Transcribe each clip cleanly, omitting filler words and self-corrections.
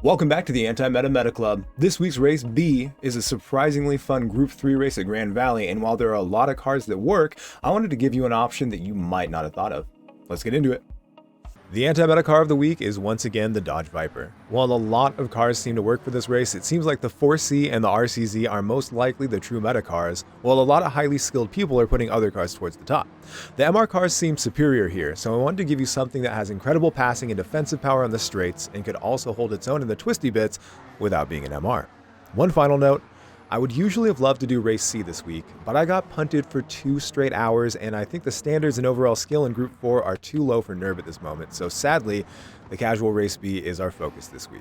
Welcome back to the Anti-Meta Meta Club. This week's race B is a surprisingly fun Group 3 race at Grand Valley, and while there are a lot of cars that work, I wanted to give you an option that you might not have thought of. Let's get into it. The anti-meta car of the week is once again the Dodge Viper. While a lot of cars seem to work for this race, it seems like the 4C and the RCZ are most likely the true meta cars, while a lot of highly skilled people are putting other cars towards the top. The MR cars seem superior here, so I wanted to give you something that has incredible passing and defensive power on the straights and could also hold its own in the twisty bits without being an MR. One final note, I would usually have loved to do race C this week, but I got punted for 2 straight hours, and I think the standards and overall skill in Group 4 are too low for nerve at this moment, so sadly, the casual race B is our focus this week.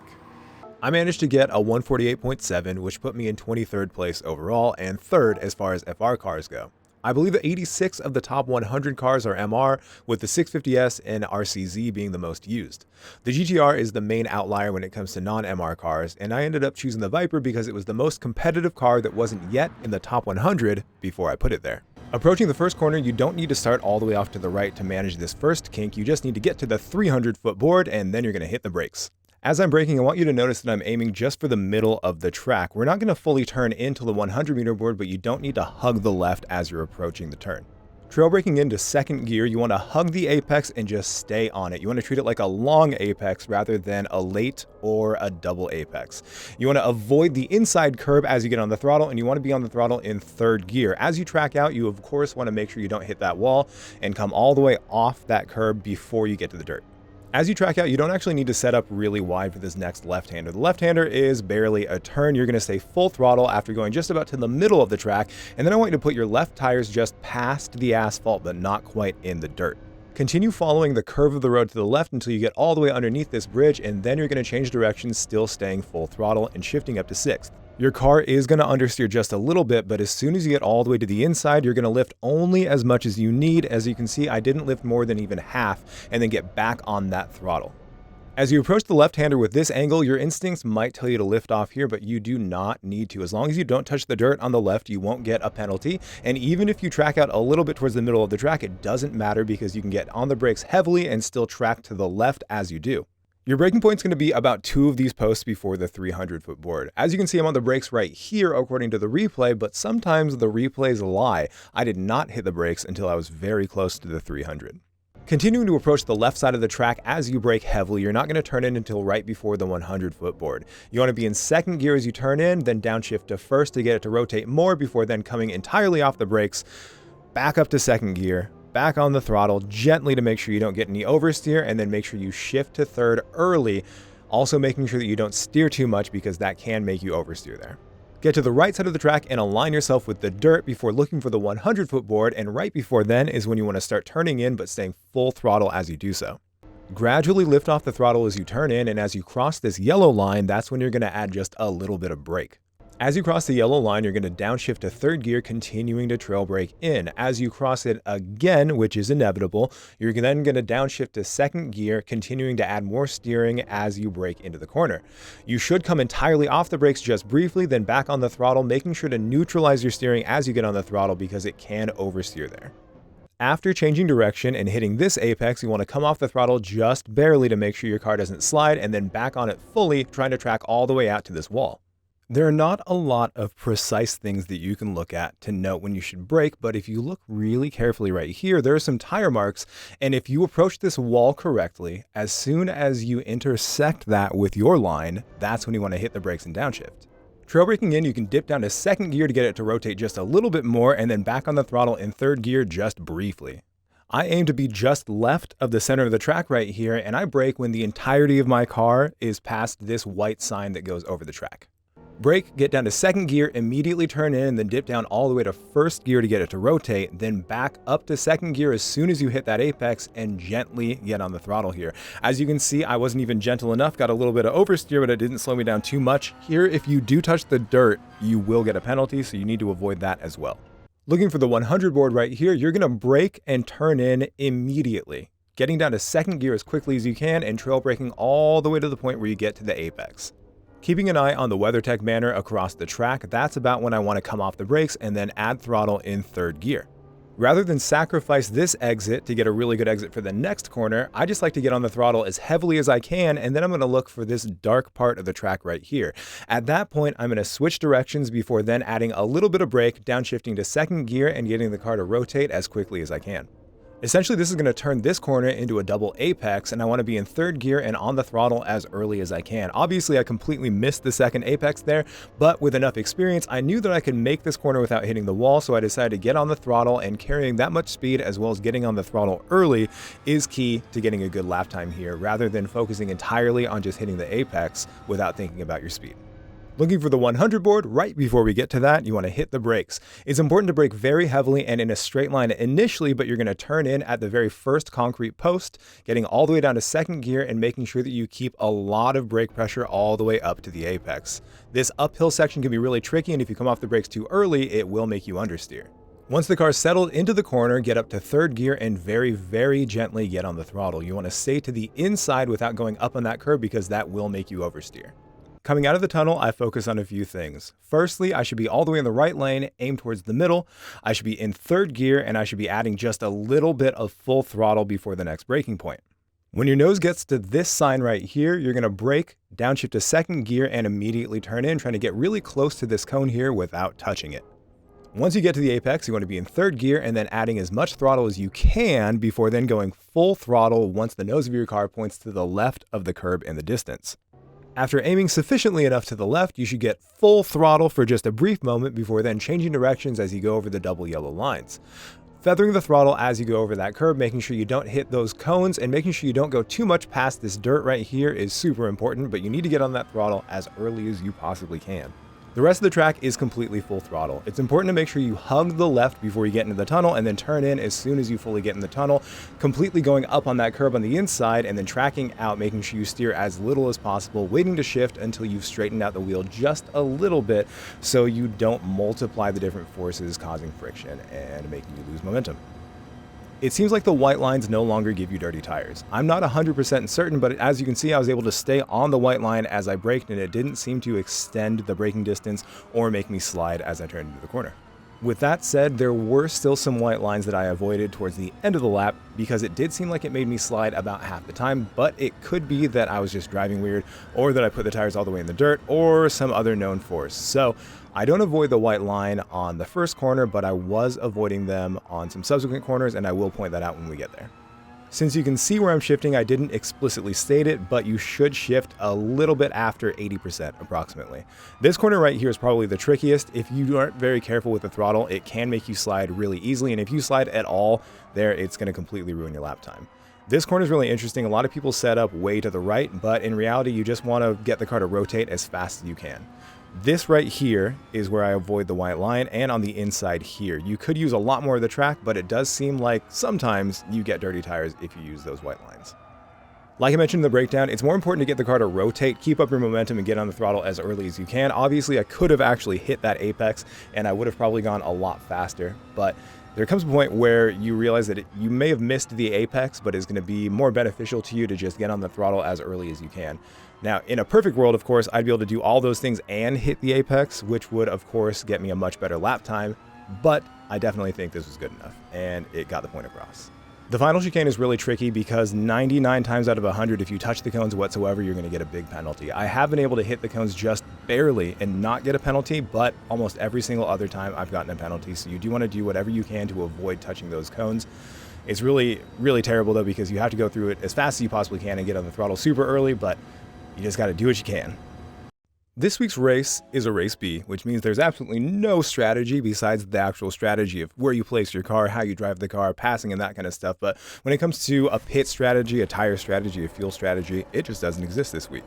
I managed to get a 148.7, which put me in 23rd place overall, and 3rd as far as FR cars go. I believe that 86 of the top 100 cars are MR, with the 650S and RCZ being the most used. The GTR is the main outlier when it comes to non-MR cars, and I ended up choosing the Viper because it was the most competitive car that wasn't yet in the top 100 before I put it there. Approaching the first corner, you don't need to start all the way off to the right to manage this first kink, you just need to get to the 300-foot board and then you're going to hit the brakes. As I'm braking, I want you to notice that I'm aiming just for the middle of the track. We're not going to fully turn into the 100-meter board, but you don't need to hug the left as you're approaching the turn. Trail braking into second gear, you want to hug the apex and just stay on it. You want to treat it like a long apex rather than a late or a double apex. You want to avoid the inside curb as you get on the throttle, and you want to be on the throttle in third gear. As you track out, you of course want to make sure you don't hit that wall and come all the way off that curb before you get to the dirt. As you track out, you don't actually need to set up really wide for this next left-hander. The left-hander is barely a turn. You're going to stay full throttle after going just about to the middle of the track, and then I want you to put your left tires just past the asphalt, but not quite in the dirt. Continue following the curve of the road to the left until you get all the way underneath this bridge, and then you're going to change directions, still staying full throttle and shifting up to 6th. Your car is going to understeer just a little bit, but as soon as you get all the way to the inside, you're going to lift only as much as you need. As you can see, I didn't lift more than even half and then get back on that throttle. As you approach the left-hander with this angle, your instincts might tell you to lift off here, but you do not need to. As long as you don't touch the dirt on the left, you won't get a penalty. And even if you track out a little bit towards the middle of the track, it doesn't matter because you can get on the brakes heavily and still track to the left as you do. Your braking point is going to be about 2 of these posts before the 300-foot board. As you can see, I'm on the brakes right here according to the replay, but sometimes the replays lie. I did not hit the brakes until I was very close to the 300. Continuing to approach the left side of the track as you brake heavily, you're not going to turn in until right before the 100-foot board. You want to be in second gear as you turn in, then downshift to first to get it to rotate more before then coming entirely off the brakes, back up to second gear, back on the throttle gently to make sure you don't get any oversteer, and then make sure you shift to third early, also making sure that you don't steer too much because that can make you oversteer there. Get to the right side of the track and align yourself with the dirt before looking for the 100-foot board, and right before then is when you want to start turning in but staying full throttle as you do so. Gradually lift off the throttle as you turn in, and as you cross this yellow line, that's when you're going to add just a little bit of brake. As you cross the yellow line, you're going to downshift to third gear, continuing to trail brake in. As you cross it again, which is inevitable, you're then going to downshift to second gear, continuing to add more steering as you brake into the corner. You should come entirely off the brakes just briefly, then back on the throttle, making sure to neutralize your steering as you get on the throttle because it can oversteer there. After changing direction and hitting this apex, you want to come off the throttle just barely to make sure your car doesn't slide, and then back on it fully, trying to track all the way out to this wall. There are not a lot of precise things that you can look at to note when you should brake, but if you look really carefully right here, there are some tire marks, and if you approach this wall correctly, as soon as you intersect that with your line, that's when you want to hit the brakes and downshift. Trail braking in, you can dip down to second gear to get it to rotate just a little bit more, and then back on the throttle in third gear just briefly. I aim to be just left of the center of the track right here, and I brake when the entirety of my car is past this white sign that goes over the track. Brake, get down to second gear, immediately turn in, and then dip down all the way to first gear to get it to rotate, then back up to second gear as soon as you hit that apex and gently get on the throttle here. As you can see, I wasn't even gentle enough, got a little bit of oversteer, but it didn't slow me down too much. Here, if you do touch the dirt, you will get a penalty, so you need to avoid that as well. Looking for the 100 board right here, you're going to brake and turn in immediately, getting down to second gear as quickly as you can and trail braking all the way to the point where you get to the apex. Keeping an eye on the WeatherTech banner across the track, that's about when I want to come off the brakes and then add throttle in third gear. Rather than sacrifice this exit to get a really good exit for the next corner, I just like to get on the throttle as heavily as I can, and then I'm going to look for this dark part of the track right here. At that point, I'm going to switch directions before then adding a little bit of brake, downshifting to second gear, and getting the car to rotate as quickly as I can. Essentially, this is going to turn this corner into a double apex, and I want to be in third gear and on the throttle as early as I can. Obviously, I completely missed the second apex there, but with enough experience, I knew that I could make this corner without hitting the wall, so I decided to get on the throttle, and carrying that much speed as well as getting on the throttle early is key to getting a good lap time here, rather than focusing entirely on just hitting the apex without thinking about your speed. Looking for the 100 board, right before we get to that, you want to hit the brakes. It's important to brake very heavily and in a straight line initially, but you're going to turn in at the very first concrete post, getting all the way down to second gear and making sure that you keep a lot of brake pressure all the way up to the apex. This uphill section can be really tricky, and if you come off the brakes too early, it will make you understeer. Once the car's settled into the corner, get up to third gear and very, very gently get on the throttle. You want to stay to the inside without going up on that curb because that will make you oversteer. Coming out of the tunnel, I focus on a few things. Firstly, I should be all the way in the right lane, aim towards the middle. I should be in third gear, and I should be adding just a little bit of full throttle before the next braking point. When your nose gets to this sign right here, you're going to brake, downshift to second gear, and immediately turn in, trying to get really close to this cone here without touching it. Once you get to the apex, you want to be in third gear and then adding as much throttle as you can before then going full throttle once the nose of your car points to the left of the curb in the distance. After aiming sufficiently enough to the left, you should get full throttle for just a brief moment before then changing directions as you go over the double yellow lines. Feathering the throttle as you go over that curb, making sure you don't hit those cones and making sure you don't go too much past this dirt right here is super important, but you need to get on that throttle as early as you possibly can. The rest of the track is completely full throttle. It's important to make sure you hug the left before you get into the tunnel and then turn in as soon as you fully get in the tunnel, completely going up on that curb on the inside and then tracking out, making sure you steer as little as possible, waiting to shift until you've straightened out the wheel just a little bit so you don't multiply the different forces causing friction and making you lose momentum. It seems like the white lines no longer give you dirty tires. I'm not 100% certain, but as you can see, I was able to stay on the white line as I braked, and it didn't seem to extend the braking distance or make me slide as I turned into the corner. With that said, there were still some white lines that I avoided towards the end of the lap because it did seem like it made me slide about half the time, but it could be that I was just driving weird or that I put the tires all the way in the dirt or some other known force. So I don't avoid the white line on the first corner, but I was avoiding them on some subsequent corners, and I will point that out when we get there. Since you can see where I'm shifting, I didn't explicitly state it, but you should shift a little bit after 80% approximately. This corner right here is probably the trickiest. If you aren't very careful with the throttle, it can make you slide really easily, and if you slide at all there, it's going to completely ruin your lap time. This corner is really interesting. A lot of people set up way to the right, but in reality, you just want to get the car to rotate as fast as you can. This right here is where I avoid the white line, and on the inside here. You could use a lot more of the track, but it does seem like sometimes you get dirty tires if you use those white lines. Like I mentioned in the breakdown, it's more important to get the car to rotate, keep up your momentum, and get on the throttle as early as you can. Obviously, I could have actually hit that apex, and I would have probably gone a lot faster, but there comes a point where you realize that you may have missed the apex, but it's going to be more beneficial to you to just get on the throttle as early as you can. Now, in a perfect world, of course, I'd be able to do all those things and hit the apex, which would, of course, get me a much better lap time, but I definitely think this was good enough, and it got the point across. The final chicane is really tricky because 99 times out of 100, if you touch the cones whatsoever, you're going to get a big penalty. I have been able to hit the cones just barely and not get a penalty, but almost every single other time I've gotten a penalty, so you do want to do whatever you can to avoid touching those cones. It's really, really terrible, though, because you have to go through it as fast as you possibly can and get on the throttle super early, but you just got to do what you can. This week's race is a race B, which means there's absolutely no strategy besides the actual strategy of where you place your car, how you drive the car, passing and that kind of stuff. But when it comes to a pit strategy, a tire strategy, a fuel strategy, it just doesn't exist this week.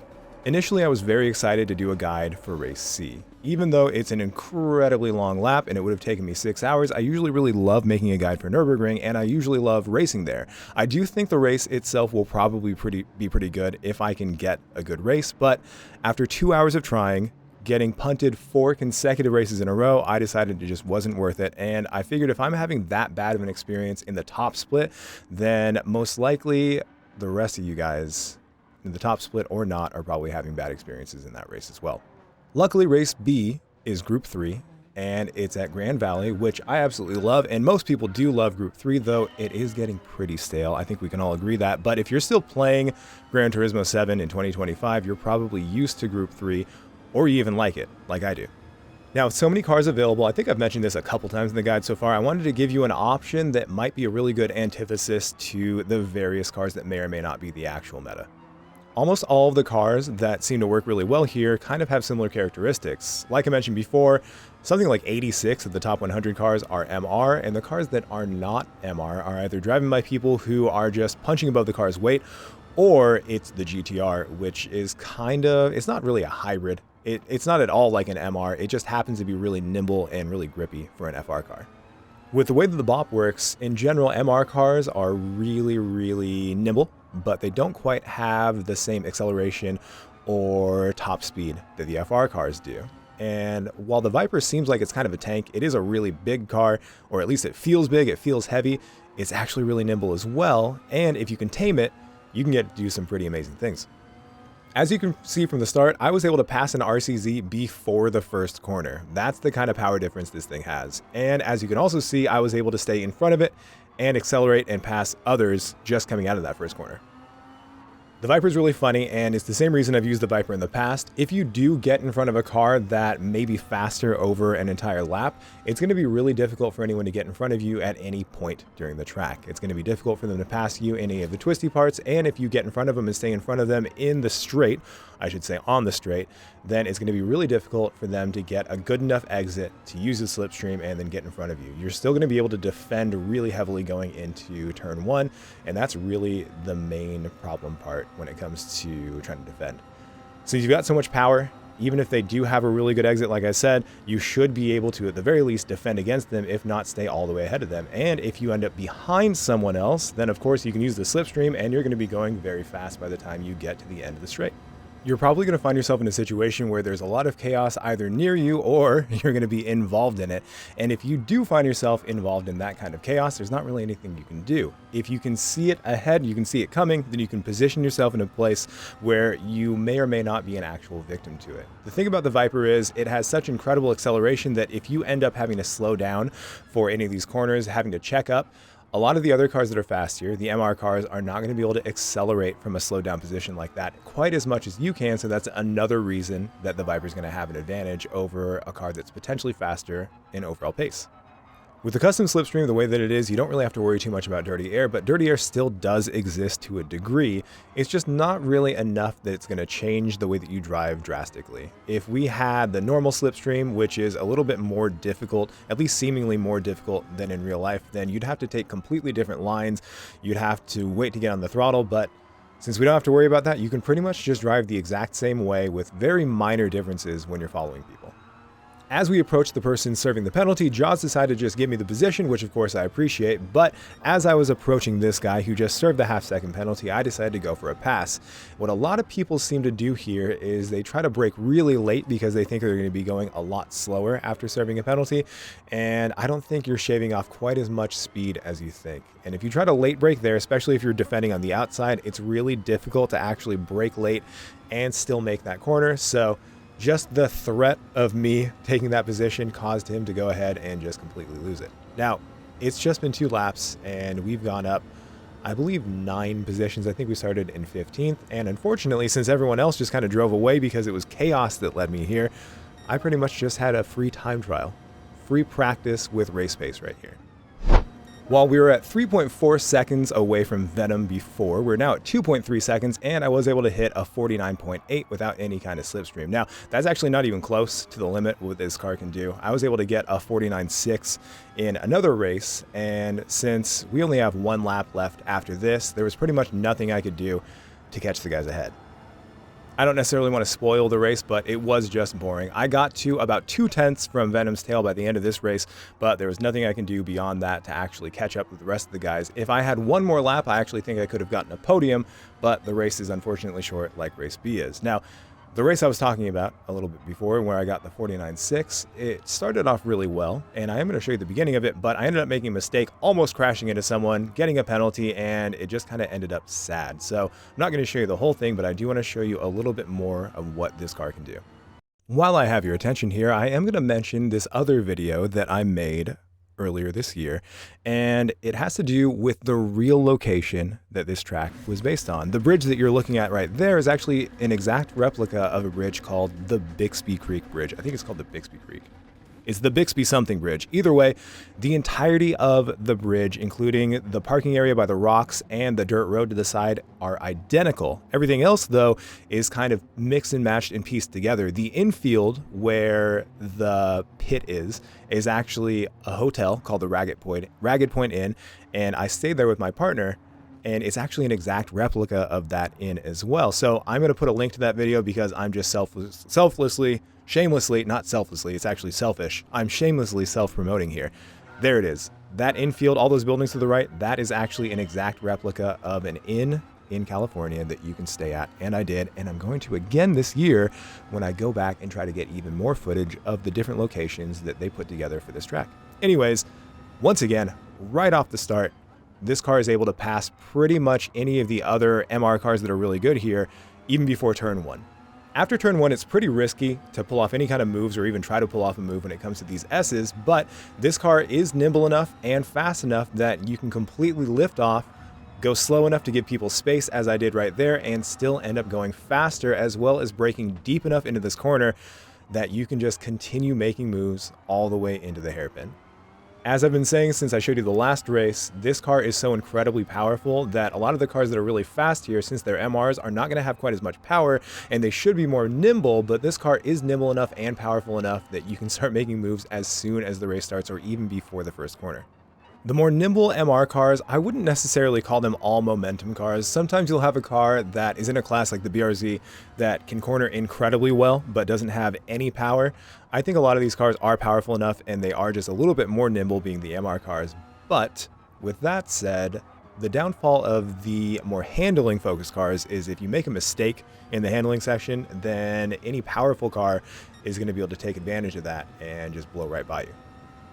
Initially, I was very excited to do a guide for race C. Even though it's an incredibly long lap and it would have taken me 6 hours, I usually really love making a guide for Nürburgring, and I usually love racing there. I do think the race itself will probably be pretty good if I can get a good race, but after 2 hours of trying, getting punted 4 consecutive races in a row, I decided it just wasn't worth it, and I figured if I'm having that bad of an experience in the top split, then most likely the rest of you guys in the top split or not are probably having bad experiences in that race as well. Luckily, race B is Group 3, and it's at Grand Valley, which I absolutely love, and most people do love Group 3, though it is getting pretty stale. I think we can all agree that, but if you're still playing Gran Turismo 7 in 2025, you're probably used to Group 3, or you even like it, like I do. Now, with so many cars available, I think I've mentioned this a couple times in the guide so far, I wanted to give you an option that might be a really good antithesis to the various cars that may or may not be the actual meta. Almost all of the cars that seem to work really well here kind of have similar characteristics. Like I mentioned before, something like 86 of the top 100 cars are MR, and the cars that are not MR are either driven by people who are just punching above the car's weight, or it's the GTR, which is it's not really a hybrid. It's not at all like an MR, it just happens to be really nimble and really grippy for an FR car. With the way that the Bape works, in general, MR cars are really, really nimble, but they don't quite have the same acceleration or top speed that the FR cars do. And while the Viper seems like it's kind of a tank, it is a really big car, or at least it feels big, it feels heavy. It's actually really nimble as well, and if you can tame it, you can get to do some pretty amazing things. As you can see from the start, I was able to pass an RCZ before the first corner. That's the kind of power difference this thing has. And as you can also see, I was able to stay in front of it and accelerate and pass others just coming out of that first corner. The Viper is really funny, and it's the same reason I've used the Viper in the past. If you do get in front of a car that may be faster over an entire lap, it's going to be really difficult for anyone to get in front of you at any point during the track. It's going to be difficult for them to pass you in any of the twisty parts, and if you get in front of them and stay in front of them in the straight, I should say on the straight, then it's going to be really difficult for them to get a good enough exit to use the slipstream and then get in front of you. You're still going to be able to defend really heavily going into turn 1, and that's really the main problem part when it comes to trying to defend. So you've got so much power, even if they do have a really good exit, like I said, you should be able to, at the very least, defend against them, if not stay all the way ahead of them. And if you end up behind someone else, then of course you can use the slipstream, and you're going to be going very fast by the time you get to the end of the straight. You're probably going to find yourself in a situation where there's a lot of chaos either near you or you're going to be involved in it. And if you do find yourself involved in that kind of chaos, there's not really anything you can do. If you can see it ahead, you can see it coming, then you can position yourself in a place where you may or may not be an actual victim to it. The thing about the Viper is it has such incredible acceleration that if you end up having to slow down for any of these corners, having to check up, a lot of the other cars that are fast here, the MR cars, are not going to be able to accelerate from a slow down position like that quite as much as you can, so that's another reason that the Viper is going to have an advantage over a car that's potentially faster in overall pace. With the custom slipstream the way that it is, you don't really have to worry too much about dirty air, but dirty air still does exist to a degree. It's just not really enough that it's going to change the way that you drive drastically. If we had the normal slipstream, which is a little bit more difficult, at least seemingly more difficult than in real life, then you'd have to take completely different lines. You'd have to wait to get on the throttle, but since we don't have to worry about that, you can pretty much just drive the exact same way with very minor differences when you're following people. As we approached the person serving the penalty, Jaws decided to just give me the position, which of course I appreciate, but as I was approaching this guy who just served the half-second penalty, I decided to go for a pass. What a lot of people seem to do here is they try to brake really late because they think they're going to be going a lot slower after serving a penalty, and I don't think you're shaving off quite as much speed as you think. And if you try to late brake there, especially if you're defending on the outside, it's really difficult to actually brake late and still make that corner, so just the threat of me taking that position caused him to go ahead and just completely lose it. Now, it's just been 2 laps, and we've gone up, I believe, 9 positions. I think we started in 15th, and unfortunately, since everyone else just kind of drove away because it was chaos that led me here, I pretty much just had a free time trial, free practice with race pace right here. While we were at 3.4 seconds away from Venom before, we're now at 2.3 seconds, and I was able to hit a 49.8 without any kind of slipstream. Now, that's actually not even close to the limit what this car can do. I was able to get a 49.6 in another race, and since we only have 1 lap left after this, there was pretty much nothing I could do to catch the guys ahead. I don't necessarily want to spoil the race, but it was just boring. I got to about 2/10 from Venom's tail by the end of this race, but there was nothing I can do beyond that to actually catch up with the rest of the guys. If I had 1 more lap, I actually think I could have gotten a podium, but the race is unfortunately short like race B is. Now, the race I was talking about a little bit before, where I got the 49.6, it started off really well, and I am going to show you the beginning of it, but I ended up making a mistake, almost crashing into someone, getting a penalty, and it just kind of ended up sad. So I'm not going to show you the whole thing, but I do want to show you a little bit more of what this car can do. While I have your attention here, I am going to mention this other video that I made earlier this year, and it has to do with the real location that this track was based on. The bridge that you're looking at right there is actually an exact replica of a bridge called the Bixby Creek Bridge. I think it's called the Bixby Creek. It's the Bixby something bridge. Either way, the entirety of the bridge, including the parking area by the rocks and the dirt road to the side, are identical. Everything else, though, is kind of mixed and matched and pieced together. The infield, where the pit is actually a hotel called the Ragged Point Inn, and I stayed there with my partner, and it's actually an exact replica of that inn as well. So I'm going to put a link to that video because I'm just shamelessly, not selflessly, it's actually selfish. I'm shamelessly self-promoting here. There it is. That infield, all those buildings to the right, that is actually an exact replica of an inn in California that you can stay at, and I did, and I'm going to again this year when I go back and try to get even more footage of the different locations that they put together for this track. Anyways, once again, right off the start, this car is able to pass pretty much any of the other MR cars that are really good here, even before turn 1. After turn 1, it's pretty risky to pull off any kind of moves or even try to pull off a move when it comes to these S's, but this car is nimble enough and fast enough that you can completely lift off, go slow enough to give people space as I did right there, and still end up going faster, as well as braking deep enough into this corner that you can just continue making moves all the way into the hairpin. As I've been saying since I showed you the last race, this car is so incredibly powerful that a lot of the cars that are really fast here, since they're MRs, are not going to have quite as much power, and they should be more nimble, but this car is nimble enough and powerful enough that you can start making moves as soon as the race starts or even before the first corner. The more nimble MR cars, I wouldn't necessarily call them all momentum cars. Sometimes you'll have a car that is in a class like the BRZ that can corner incredibly well, but doesn't have any power. I think a lot of these cars are powerful enough, and they are just a little bit more nimble being the MR cars. But with that said, the downfall of the more handling focused cars is if you make a mistake in the handling section, then any powerful car is going to be able to take advantage of that and just blow right by you.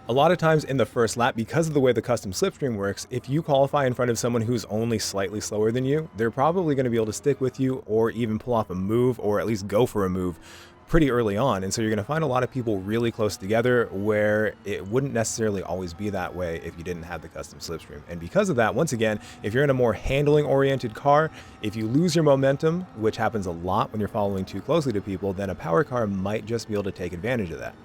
A lot of times in the first lap, because of the way the custom slipstream works, if you qualify in front of someone who's only slightly slower than you, they're probably going to be able to stick with you or even pull off a move or at least go for a move pretty early on. And so you're going to find a lot of people really close together where it wouldn't necessarily always be that way if you didn't have the custom slipstream. And because of that, once again, if you're in a more handling oriented car, if you lose your momentum, which happens a lot when you're following too closely to people, then a power car might just be able to take advantage of that.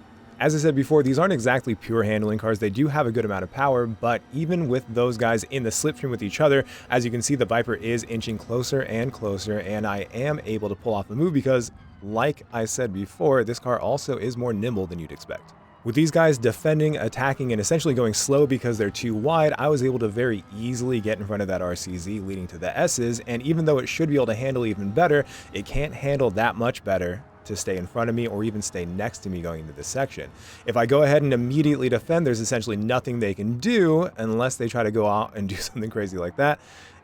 As I said before, these aren't exactly pure handling cars. They do have a good amount of power, but even with those guys in the slipstream with each other, as you can see, the Viper is inching closer and closer, and I am able to pull off the move because, like I said before, this car also is more nimble than you'd expect. With these guys defending, attacking, and essentially going slow because they're too wide, I was able to very easily get in front of that RCZ leading to the S's, and even though it should be able to handle even better, it can't handle that much better to stay in front of me or even stay next to me going into this section. If I go ahead and immediately defend, there's essentially nothing they can do unless they try to go out and do something crazy like that,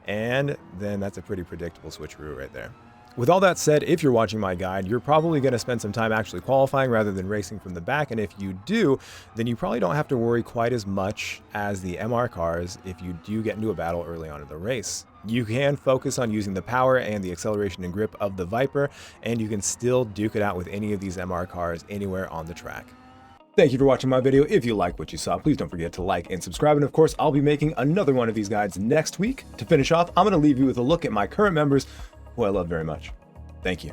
and then that's a pretty predictable switcheroo right there. With all that said, if you're watching my guide, you're probably going to spend some time actually qualifying rather than racing from the back, and if you do, then you probably don't have to worry quite as much as the MR cars if you do get into a battle early on in the race. You can focus on using the power and the acceleration and grip of the Viper, and you can still duke it out with any of these MR cars anywhere on the track. Thank you for watching my video. If you like what you saw, please don't forget to like and subscribe. And of course, I'll be making another one of these guides next week. To finish off, I'm going to leave you with a look at my current members, who I love very much. Thank you.